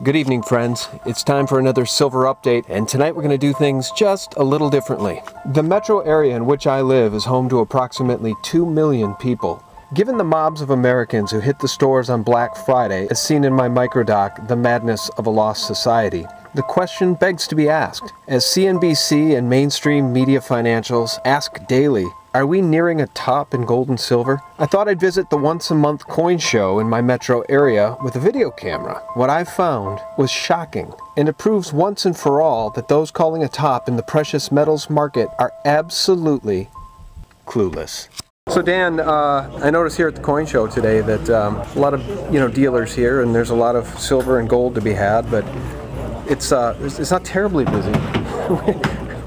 Good evening, friends. It's time for another silver update, and tonight we're going to do things just a little differently. The metro area in which I live is home to approximately 2 million people. Given the mobs of Americans who hit the stores on Black Friday, as seen in my microdoc, The Madness of a Lost Society, the question begs to be asked. As CNBC and mainstream media financials ask daily, are we nearing a top in gold and silver? I thought I'd visit the once-a-month coin show in my metro area with a video camera. What I found was shocking, and it proves once and for all that those calling a top in the precious metals market are absolutely clueless. So Dan, I noticed here at the coin show today that a lot of dealers here, and there's a lot of silver and gold to be had, but it's not terribly busy.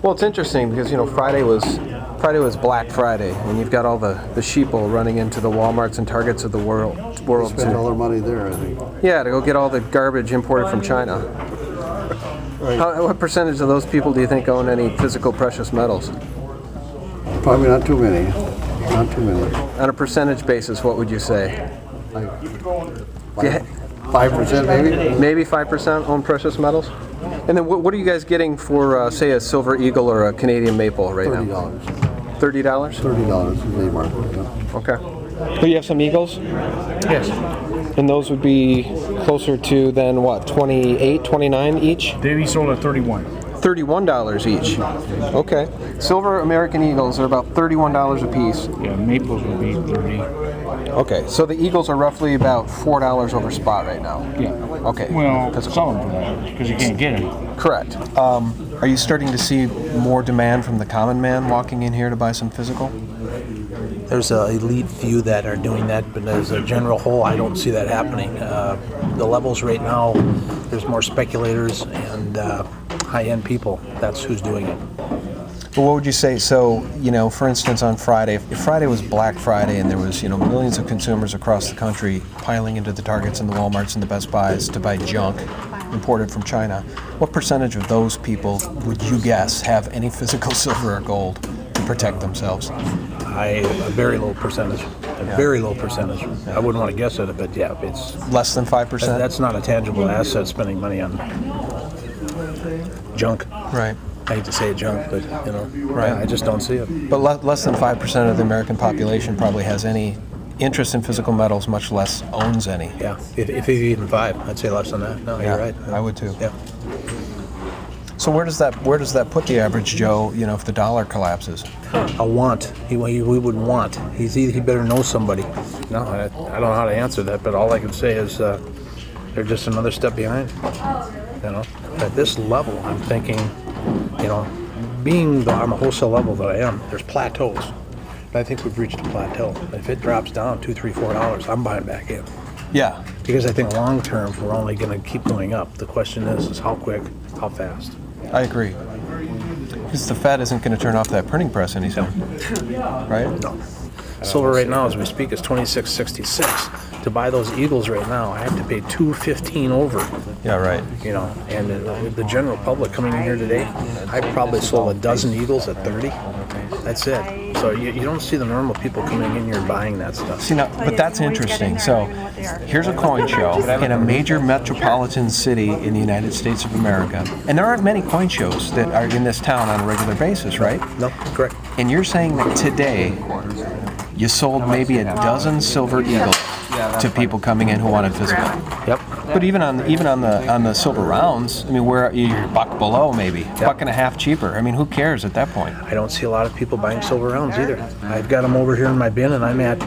Well, it's interesting because Friday was Black Friday, and you've got all the sheeple running into the Walmarts and Targets of the world. Spend all their money there, I think. Yeah, to go get all the garbage imported from China. Right. What percentage of those people do you think own any physical precious metals? Probably not too many. Not too many. On a percentage basis, what would you say? Like Yeah. 5% maybe? Maybe 5% own precious metals? And then what are you guys getting for, say, a Silver Eagle or a Canadian Maple right $30. now? $30? $30 is the market. Yeah. Okay. But you have some Eagles? Yes. And those would be closer to then what, 28, 29 each? They sold at 31. $31 each. Okay. Silver American Eagles are about $31 a piece. Yeah, maples would be 30. Okay, so the Eagles are roughly about $4 over spot right now. Yeah. Okay. Well, That's some of them because you can't get them. correct. Are you starting to see more demand from the common man walking in here to buy some physical? There's an elite few that are doing that, but as a general whole, I don't see that happening. The levels right now, there's more speculators and high-end people. That's who's doing it. Well, what would you say? So, for instance, on Friday, if Friday was Black Friday and there was, millions of consumers across the country piling into the Targets and the Walmarts and the Best Buys to buy junk imported from China, what percentage of those people would you guess have any physical silver or gold to protect themselves? A very low percentage. Very low percentage. I wouldn't want to guess at it, but yeah, it's Less than 5%? that's not a tangible asset. Spending money on junk. Right. I hate to say it, junk, but Right. I just don't see it. But less than 5% of the American population probably has any interest in physical metals, much less owns any. Yeah, if even 5, I'd say less than that. No, Yeah, you're right. I would too. Yeah. So where does that put the average Joe, if the dollar collapses? A want. We would want. He better know somebody. No, I don't know how to answer that, but all I can say is they're just another step behind. At this level, I'm thinking, being on the wholesale level that I am, there's plateaus. And I think we've reached a plateau. If it drops down $2, $3, $4, I'm buying back in. Yeah. Because I think long term, we're only going to keep going up. The question is how quick, how fast. I agree. Because the Fed isn't going to turn off that printing press anytime, right? No. Silver right now, as we speak, is $26.66. To buy those Eagles right now, I have to pay $2.15 over. Yeah, right. And the general public coming in here today, I probably sold a dozen Eagles at 30. That's it. So you don't see the normal people coming in here buying that stuff. See, now, but that's interesting. So here's a coin show in a major metropolitan city in the United States of America. And there aren't many coin shows that are in this town on a regular basis, right? No, correct. And you're saying that today you sold maybe a dozen Silver Eagles to people coming in who wanted physical. Yep. But even on the silver rounds, I mean, where you're $1 below maybe, $1.50 cheaper. I mean, who cares at that point? I don't see a lot of people buying silver rounds either. I've got them over here in my bin, and I'm at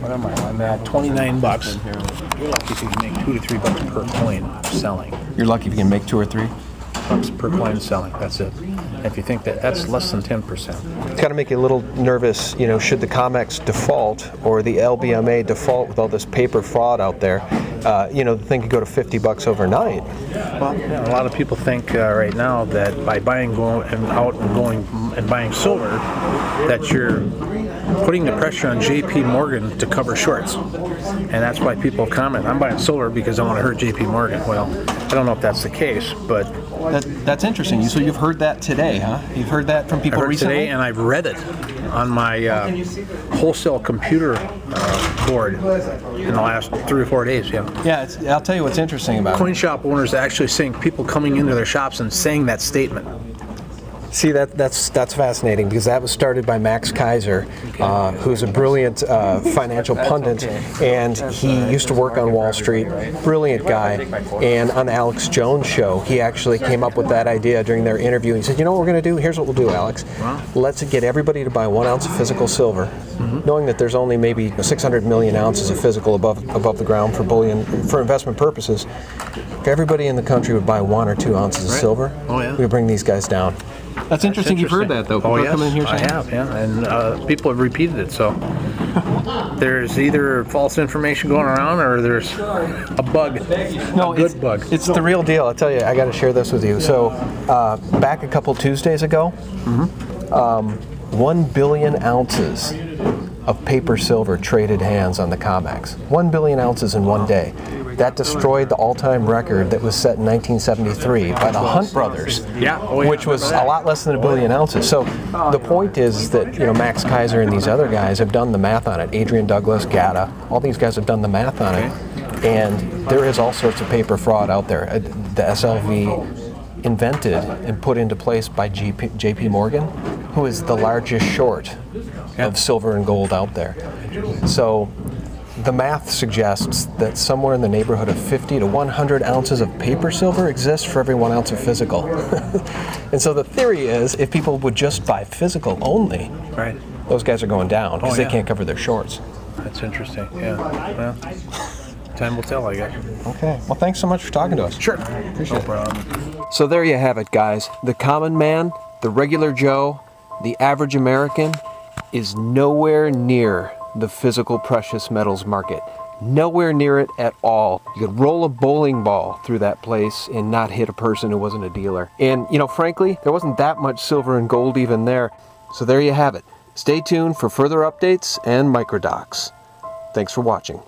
what am I? I'm at $29. You're lucky if you can make $2 to $3 per coin selling. You're lucky if you can make 2 or 3. Bucks per coin selling. That's it. And if you think that's less than 10%. It's got to make you a little nervous, should the COMEX default or the LBMA default with all this paper fraud out there, the thing could go to $50 overnight. Well, a lot of people think right now that by going and buying silver, that you're putting the pressure on J.P. Morgan to cover shorts, and that's why people comment, I'm buying silver because I want to hurt J.P. Morgan. Well, I don't know if that's the case, but That's interesting. So you've heard that today, huh? You've heard that from people I heard recently? today, and I've read it on my wholesale computer board in the last 3 or 4 days. Yeah. Yeah, I'll tell you what's interesting about it. Coin shop owners actually saying, people coming into their shops and saying that statement. See, that's fascinating because that was started by Max Kaiser, who's a brilliant financial pundit, and he used to work on Wall Street. Brilliant guy. And on the Alex Jones show, he actually came up with that idea during their interview. He said, "You know what we're going to do? Here's what we'll do, Alex. Let's get everybody to buy 1 ounce of physical silver, knowing that there's only maybe 600 million ounces of physical above the ground for bullion for investment purposes. If everybody in the country would buy 1 or 2 ounces of silver, we would bring these guys down." That's interesting. You've heard that, though. Oh, People yes, come in here I saying, have, yeah, and people have repeated it. So there's either false information going around, or there's a bug, No, a good bug. It's the real deal. I tell you, I got to share this with you. So, back a couple Tuesdays ago, 1 billion ounces of paper silver traded hands on the COMEX. 1 billion ounces in one day. That destroyed the all-time record that was set in 1973 by the Hunt brothers, which was a lot less than 1 billion ounces. So the point is that, you know, Max Kaiser and these other guys have done the math on it. Adrian Douglas, Gatta, all these guys have done the math on it. And there is all sorts of paper fraud out there. The SLV invented and put into place by J.P. Morgan, who is the largest short of silver and gold out there. So the math suggests that somewhere in the neighborhood of 50 to 100 ounces of paper silver exists for every 1 ounce of physical. And so the theory is, if people would just buy physical only, those guys are going down because they can't cover their shorts. That's interesting, yeah. Well, time will tell, I guess. Okay, well, thanks so much for talking to us. Sure. Appreciate it. No problem. So there you have it, guys. The common man, the regular Joe, the average American is nowhere near the physical precious metals market. Nowhere near it at all. You could roll a bowling ball through that place and not hit a person who wasn't a dealer. And, you know, frankly, there wasn't that much silver and gold even there. So there you have it. Stay tuned for further updates and microdocs. Thanks for watching.